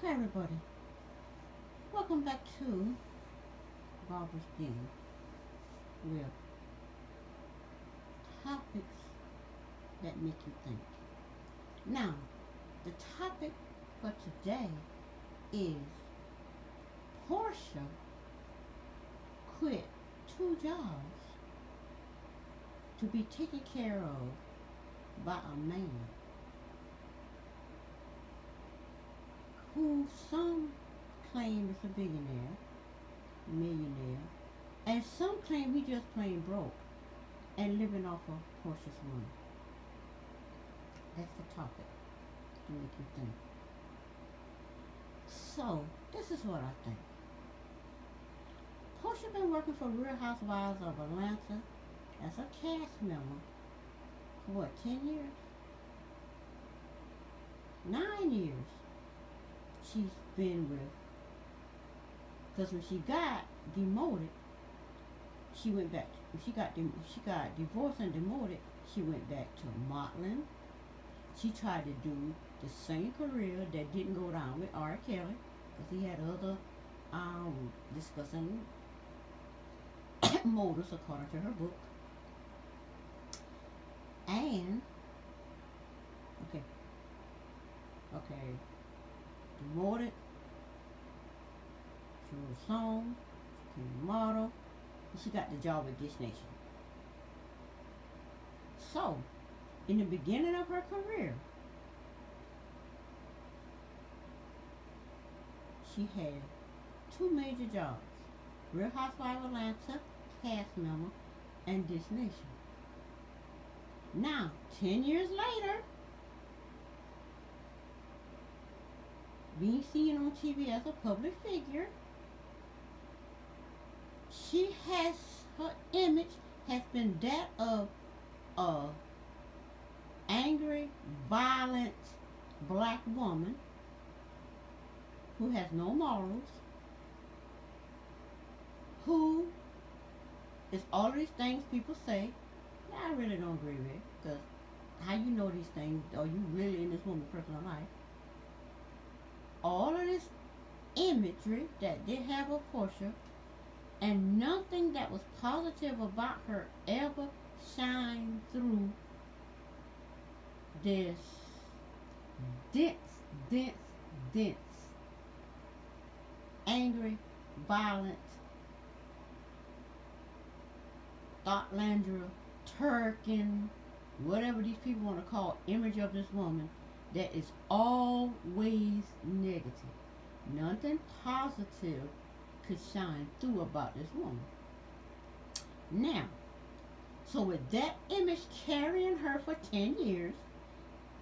Hi everybody, welcome back to Barbara's Den with topics that make you think. Now, the topic for today is Porsha quit two jobs to be taken care of by a man who some claim is a billionaire, millionaire, and some claim he just plain broke and living off of Porsha's money. That's the topic to make you think. So, this is what I think. Porsha been working for Real Housewives of Atlanta as a cast member for what, 10 years? 9 years she's been with. Because when she got demoted, she went back. She got divorced and demoted. She went back to modeling. She tried to do the same career that didn't go down with R. Kelly, because he had other discussing motives according to her book. And okay, demoted. She wrote a song. She became a model. And she got the job with Dish Nation. So, in the beginning of her career, she had two major jobs. Real Housewives of Atlanta, cast member, and Dish Nation. Now, 10 years later, being seen on TV as a public figure, her image has been that of a angry, violent black woman who has no morals, who is all these things people say that I really don't agree with, because how you know these things? Are you really in this woman's personal life? All of this imagery that they have of Porsha, and nothing that was positive about her ever shined through this dense, angry, violent, Thoughtlander, Turkin, whatever these people want to call image of this woman, that is always negative. Nothing positive could shine through about this woman. Now, so with that image carrying her for 10 years,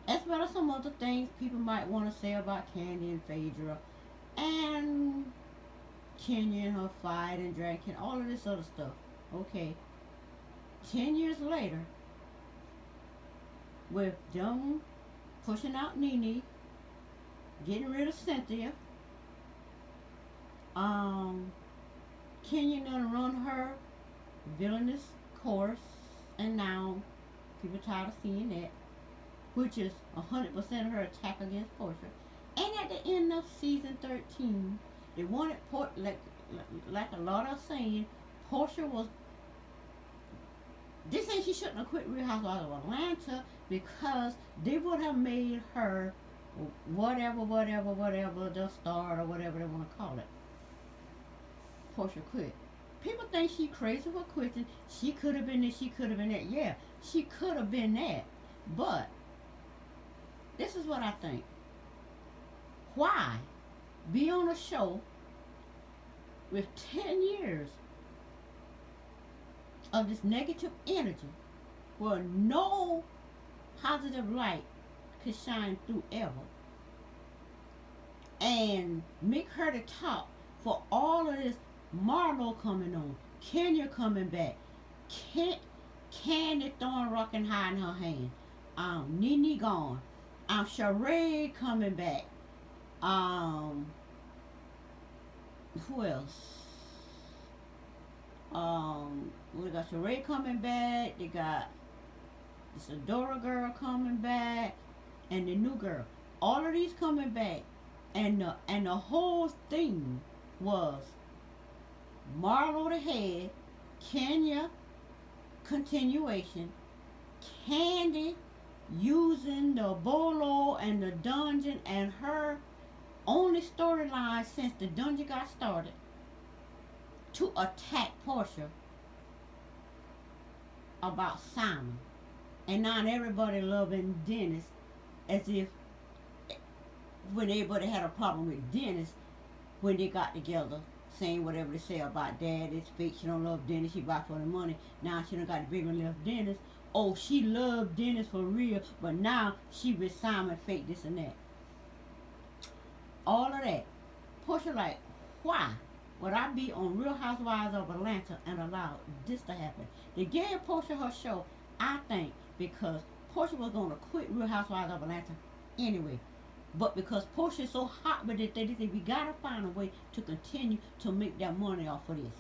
as well as some other things people might want to say about Candy and Phaedra, and Kenya and her fight and drinking, all of this other stuff. Okay, 10 years later, with them pushing out Nene, getting rid of Cynthia, Kenya done run her villainous course, and now people tired of seeing that, which is 100% her attack against Porsha. And at the end of season 13, they wanted like a lot of saying, Porsha was. This ain't she shouldn't have quit Real Housewives of Atlanta, because they would have made her whatever the star or whatever they want to call it. Porsha quit. People think she crazy for quitting. She could have been this, she could have been that. Yeah, she could have been that. But this is what I think. Why be on a show with 10 years of this negative energy where no positive light could shine through ever, and make her the top for all of this? Marlo coming on, Kenya coming back, Candy throwing rockin' high in her hand, Nene gone, Sheree coming back, who else? We got Sheree coming back. They got this Adora girl coming back, and the new girl. All of these coming back, And the whole thing was Marlo the head, Kenya continuation, Candy using the bolo and the dungeon, and her only storyline since the dungeon got started to attack Porsha about Simon. And now everybody loving Dennis as if when everybody had a problem with Dennis when they got together, saying whatever they say about Dad, it's fake, she don't love Dennis, she bought for the money. Now she done got the baby and left Dennis. Oh, she loved Dennis for real, but now she with Simon, fake this and that. All of that. Porsha like, why would I be on Real Housewives of Atlanta and allow this to happen? They gave Porsha her show, I think, because Porsha was going to quit Real Housewives of Atlanta anyway. But because Porsha is so hot with it, they said we gotta find a way to continue to make that money off of this.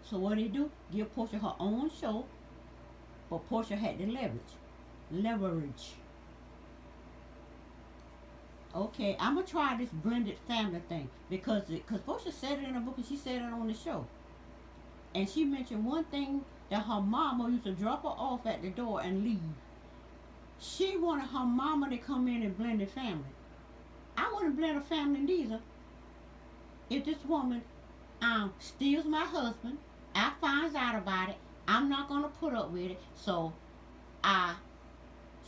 So what they do? Give Porsha her own show, but Porsha had the leverage. Okay, I'm gonna try this blended family thing because Porsha said it in her book and she said it on the show, and she mentioned one thing that her mama used to drop her off at the door and leave. She wanted her mama to come in and blend the family. I wouldn't blend a family neither. If this woman steals my husband, I finds out about it, I'm not going to put up with it. So I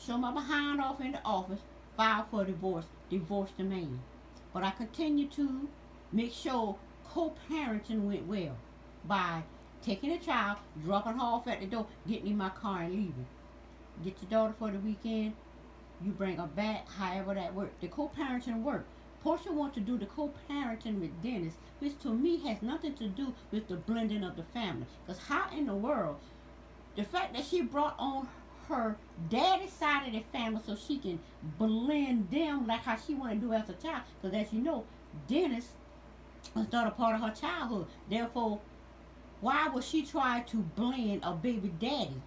show my behind off in the office, file for divorce the man. But I continue to make sure co-parenting went well by taking the child, dropping her off at the door, getting in my car and leaving. Get your daughter for the weekend, you bring her back, however that works. The co-parenting work. Porsha wants to do the co-parenting with Dennis, which to me has nothing to do with the blending of the family. Because how in the world, the fact that she brought on her daddy's side of the family so she can blend them like how she wanted to do as a child. Because as you know, Dennis was not a part of her childhood. Therefore, why would she try to blend a baby daddy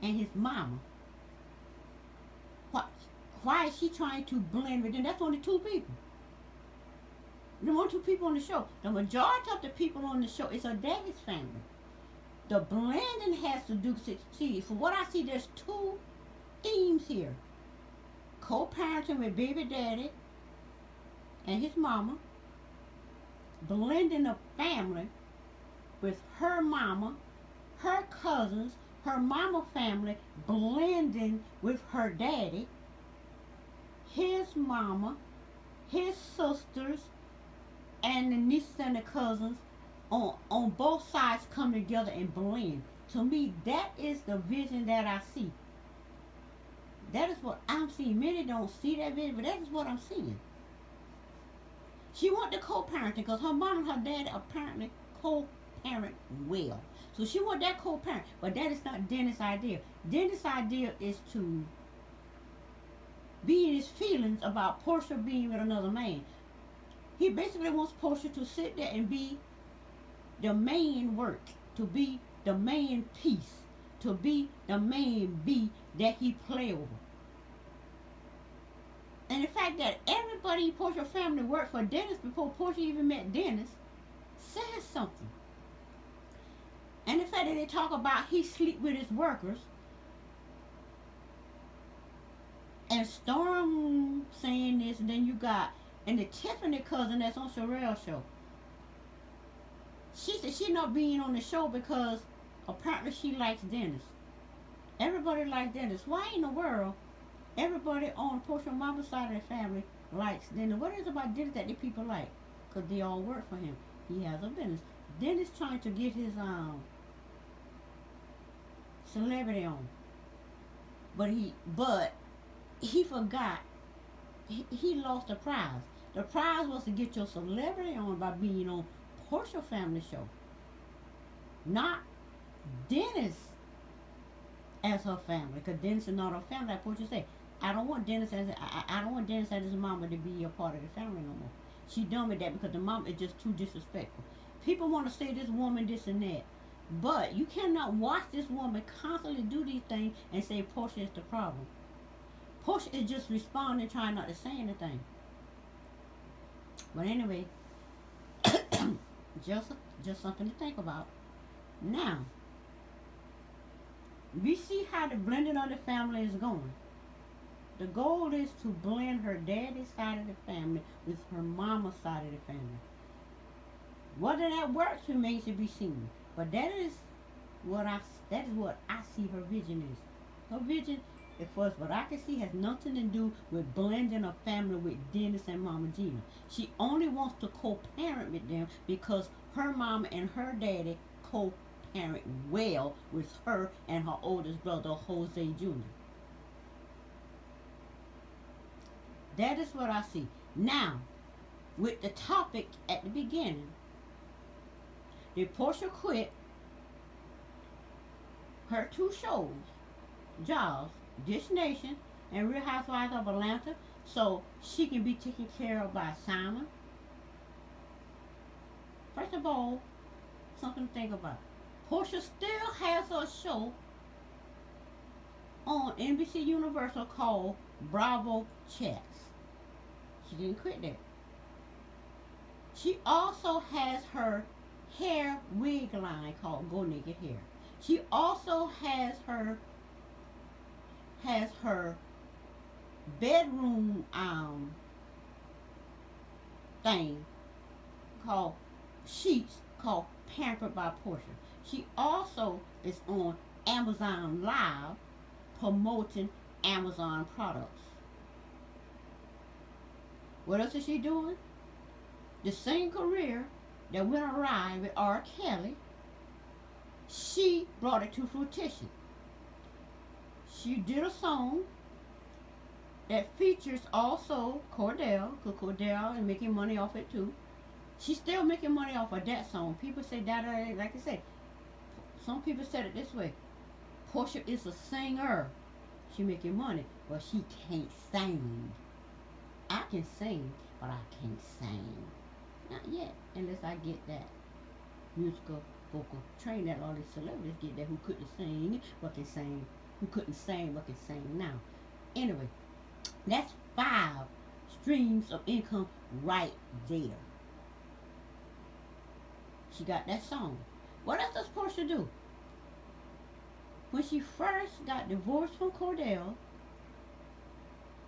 and his mama? Why is she trying to blend with them? That's only two people. There are two people on the show. The majority of the people on the show is her daddy's family. The blending has to do, see, from what I see, there's two themes here. Co-parenting with baby daddy and his mama. Blending the family with her mama, her cousins, her mama family, blending with her daddy, his mama, his sisters, and the nieces and the cousins on both sides come together and blend. To me, that is the vision that I see. That is what I'm seeing. Many don't see that vision, but that is what I'm seeing. She want the co-parenting because her mom and her dad apparently co-parent well. So she want that co-parent, but that is not Dennis' idea. Dennis' idea is to be in his feelings about Porsha being with another man. He basically wants Porsha to sit there and be the main work, to be the main piece, to be the main B that he play over. And the fact that everybody in Porsha family worked for Dennis before Porsha even met Dennis says something. And the fact that they talk about he sleep with his workers, and Storm saying this, and then you got, and the Tiffany cousin that's on Sherelle's show. She said she not being on the show because apparently she likes Dennis. Everybody likes Dennis. Why in the world everybody on Porsha mama's side of the family likes Dennis? What is it about Dennis that the people like? Because they all work for him. He has a business. Dennis trying to get his celebrity on. But he forgot. He lost the prize. The prize was to get your celebrity on by being on Porsha family show. Not Dennis as her family. Because Dennis is not her family. Like Porsha said, I don't want Dennis as his mama to be a part of the family no more. She done with that because the mom is just too disrespectful. People want to say this woman this and that. But you cannot watch this woman constantly do these things and say Porsha is the problem. Porsha is just responding, trying not to say anything. But anyway, just just something to think about. Now, we see how the blending of the family is going. The goal is to blend her daddy's side of the family with her mama's side of the family. Whether that works remains to be seen. But what I that is what I see her vision is. Her vision, as far as what I can see, has nothing to do with blending a family with Dennis and Mama Gina. She only wants to co-parent with them because her mama and her daddy co-parent well with her and her oldest brother Jose Jr. That is what I see. Now, with the topic at the beginning, did Porsha quit her two shows, Jobs, Dish Nation, and Real Housewives of Atlanta, so she can be taken care of by Simon? First of all, something to think about. Porsha still has her show on NBC Universal called Bravo Chats. She didn't quit that. She also has her hair wig line called Go Naked Hair. She also has her bedroom thing called Sheets called Pampered by Porsha. She also is on Amazon Live promoting Amazon products. What else is she doing? The same career that went awry with R. Kelly, she brought it to fruition. She did a song that features also Cordell, because Cordell is making money off it too. She's still making money off of that song. People say that, like I said, some people said it this way. Porsha is a singer. She making money, but she can't sing. I can sing, but I can't sing. Not yet, unless I get that musical vocal training that all these celebrities get that who couldn't sing but can sing, who couldn't sing but can sing now. Anyway, that's 5 streams of income right there. She got that song. What else does Porsha do? When she first got divorced from Cordell,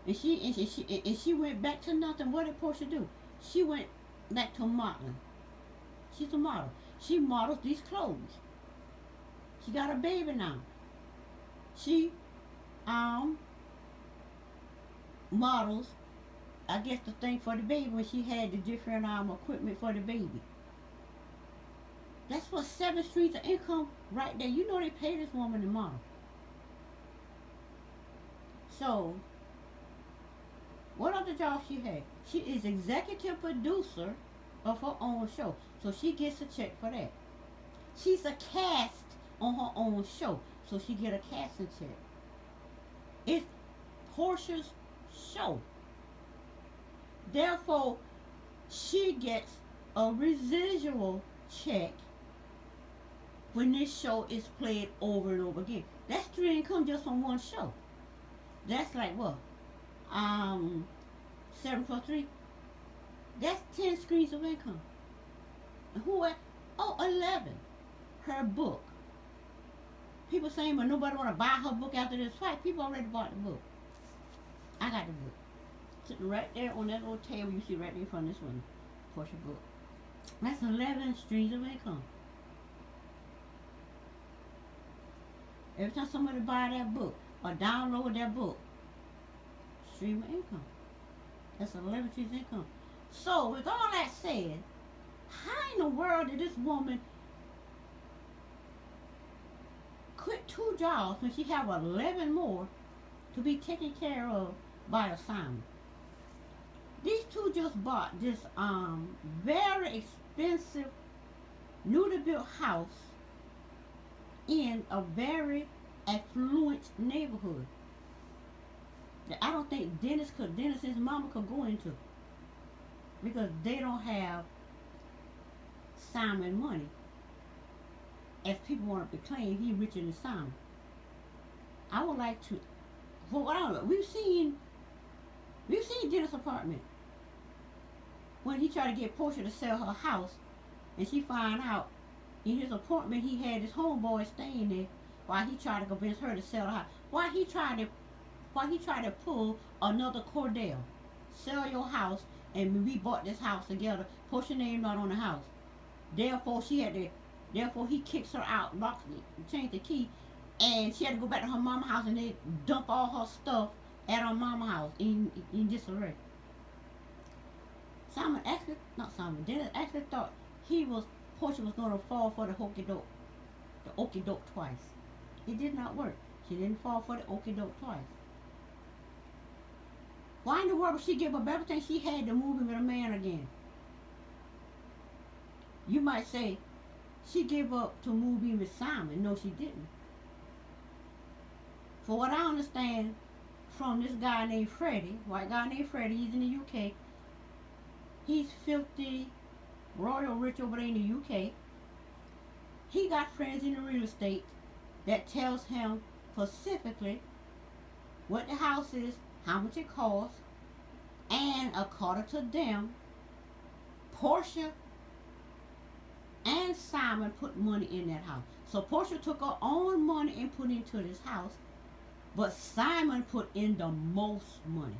and she went back to nothing, what did Porsha do? She went back to modeling. She's a model. She models these clothes. She got a baby now. She models, I guess, the thing for the baby when she had the different equipment for the baby. That's what 7 streams of income right there. You know they pay this woman to model. So, what other job she had? She is executive producer of her own show. So she gets a check for that. She's a cast on her own show. So she get a casting check. It's Porsha's show. Therefore, she gets a residual check when this show is played over and over again. That's 3 income just on one show. That's like what? 7 plus 3. That's 10 streams of income. And who else? Oh, 11. Her book. People saying, but nobody want to buy her book after this fight. People already bought the book. I got the book. Sitting right there on that little table you see right there in front of this one. Porsche book. That's 11 streams of income. Every time somebody buy that book or download that book, stream of income. That's 11 streams of income. So, with all that said, how in the world did this woman quit 2 jobs when she have 11 more to be taken care of by assignment? These 2 just bought this very expensive newly built house in a very affluent neighborhood that I don't think Dennis and his mama could go into, because they don't have Simon money. As people want to claim he richer than Simon. I would like to, for what I don't know, we've seen Dennis' apartment. when he tried to get Porsha to sell her house, and she found out in his apartment he had his homeboy staying there while he tried to convince her to sell the house. Why he tried to pull another Cordell, sell your house, and we bought this house together. Porsha name not on the house. Therefore she had to. Therefore he kicks her out, locks it, changed the key, and she had to go back to her mama's house and they dump all her stuff at her mama's house in disarray. Dennis actually thought Porsha was going to fall for the okey doke twice. It did not work. She didn't fall for the okey doke twice. Why in the world would she give up everything she had to move in with a man again? You might say she gave up to move in with Simon. No, she didn't. For what I understand from this guy named Freddie, white guy named Freddie, he's in the UK. He's filthy, royal rich over there in the UK. He got friends in the real estate that tells him specifically what the house is, how much it costs, and according to them, Porsha and Simon put money in that house. So Porsha took her own money and put into this house, but Simon put in the most money.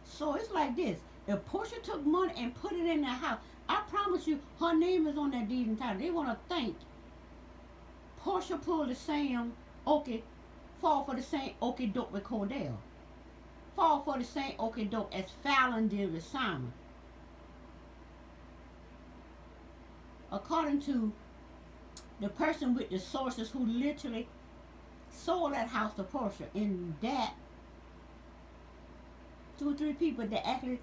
So it's like this. If Porsha took money and put it in that house, I promise you her name is on that deed and title. They want to think Porsha pulled the same fall for the same okey doke with Cordell. Fall for the same okey doke as Fallon did with Simon. According to the person with the sources who literally sold that house to Porsha, and that 2 or 3 people that actually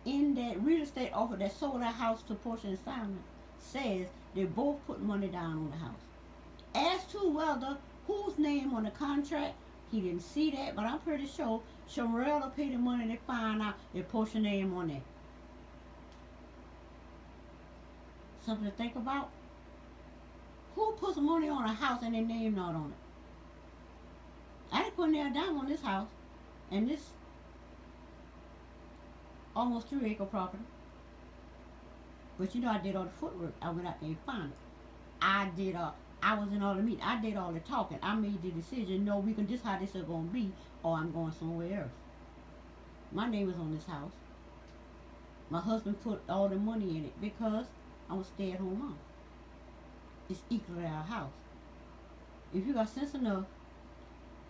in that real estate offer that sold that house to Porsha and Simon says they both put money down on the house. As to whether whose name on the contract, he didn't see that, but I'm pretty sure Sherelle paid the money to find out if Porsha name on there. Something to think about. Who puts money on a house and their name not on it? I didn't put nail down on this house and this almost 3-acre property. But you know I did all the footwork. I went out there and found it. I was in all the meetings. I did all the talking. I made the decision, no, we can just how this is gonna be, or I'm going somewhere else. My name is on this house. My husband put all the money in it because I'm a stay-at-home mom. It's equally our house. If you got sense enough,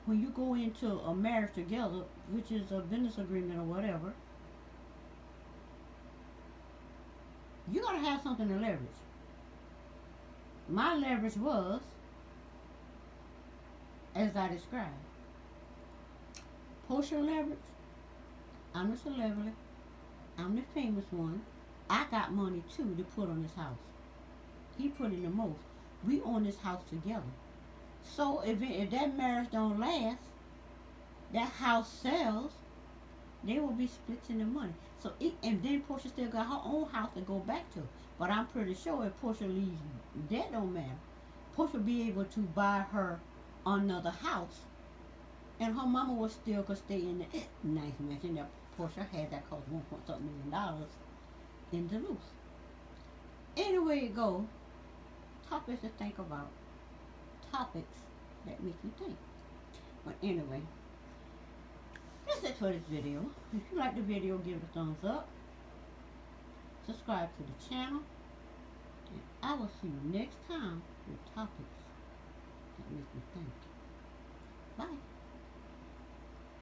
when you go into a marriage together, which is a business agreement or whatever, you gotta have something to leverage. My leverage was, as I described, Porsha leverage. I'm the celebrity. I'm the famous one. I got money too to put on this house. He put in the most. We own this house together. So if that marriage don't last, that house sells, they will be splitting the money. So and then Porsha still got her own house to go back to. But I'm pretty sure if Porsha leaves, that don't matter. Porsha will be able to buy her another house, and her mama will still could stay in the nice mansion that Porsha had that cost $1.something million in Duluth. Anyway it goes, topics to think about. Topics that make you think. But anyway, that's it for this video. If you like the video, give it a thumbs up. Subscribe to the channel. And I will see you next time